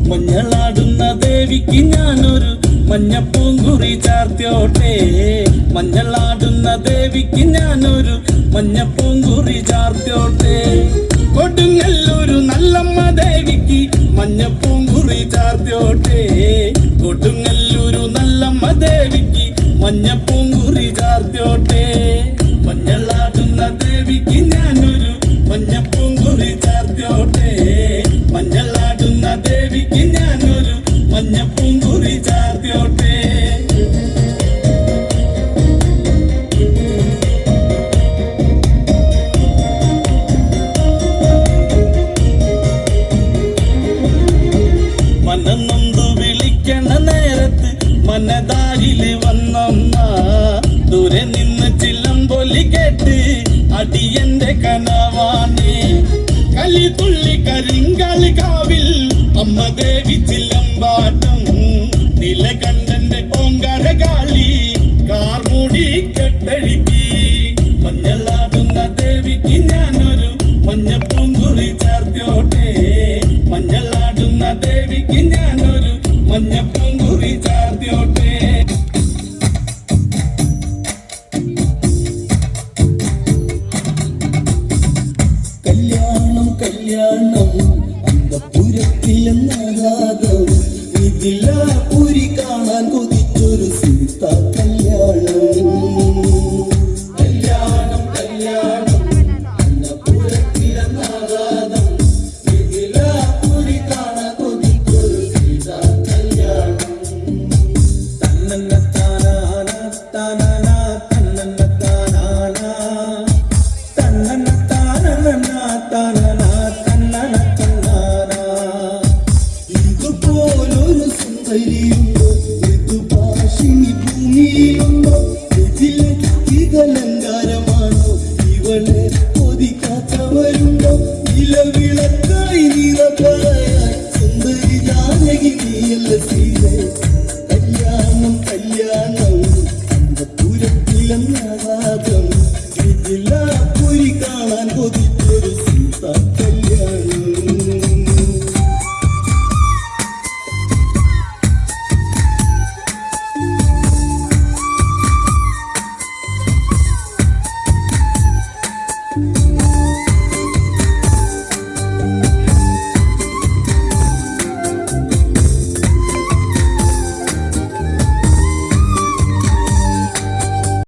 മഞ്ഞളാടുന്ന ദേവിക്ക് ഞാനൊരു മഞ്ഞപ്പൂങ്കുറി ചാർത്തിയോട്ടെ. മഞ്ഞളാടുന്ന ദേവിക്ക് ഞാനൊരു മഞ്ഞപ്പൂങ്കുറി ചാർത്തിയോട്ടെ. കൊടുങ്ങല്ലൂരു നല്ലമ്മ ദേവിക്ക് മഞ്ഞപ്പൂങ്കുറി ചാർത്തിയോട്ടെ. കൊടുങ്ങല്ലൂരു നല്ലമ്മ ദേവിക്ക് മഞ്ഞപ്പൂങ്കുറി ചാർത്തിയോട്ടെ. മഞ്ഞളാടുന്ന ദേവിക്ക് ഞാനൊരു മഞ്ഞപ്പൂങ്കുറി ചാർത്തിയോട്ടെ. മഞ്ഞളാടുന്ന ദേവിക്ക് ഞാനൊരു മഞ്ഞപ്പൂങ്കുറി ചാർത്തിയോട്ടെ. മനന്നൊന്തു വിളിക്കണ നേരത്ത് മനതാരില് വന്നമ്മ. ദൂരെ നിന്ന് ചിലമ്പൊലി കേട്ട് അടിയന്റെ കനവാണേ. കലിതുള്ളി കരിങ്കാളി കാവിൽ അമ്മ ദേവി ചിലമ്പാട്ടം. നിലകണ്ഠന്റെ ഓങ്കാരകാളി കാർമുടി കെട്ടഴിക്കി. മഞ്ഞളാടുന്ന ദേവിക്ക് ഞാനൊരു മഞ്ഞപ്പൂങ്കുറി ചാർത്തിയോട്ടെ. മഞ്ഞളാടുന്ന ദേവിക്ക് ഞാനൊരു മഞ്ഞപ്പൂങ്കുറി ചാർത്തിയോട്ടെ. കല്യാണം അന്തപുരത്തിലെന്നാകാതം ഇതിലാപുരി കാണാൻ കൊതിച്ചൊരു സീത കല്യാണം. കല്യാണം കല്യാണം അന്തപുരത്തിലെന്നാകാതം ഇതിലാപുരി കാണാൻ കൊതിച്ചൊരു സീത കല്യാണം. തന്നന്ന താനാന താനാന തന്നന്ന താനാന തന്നന്ന താനന താനന തന്നന തന്നാന. ഇതുപോലൊരു സുന്ദരി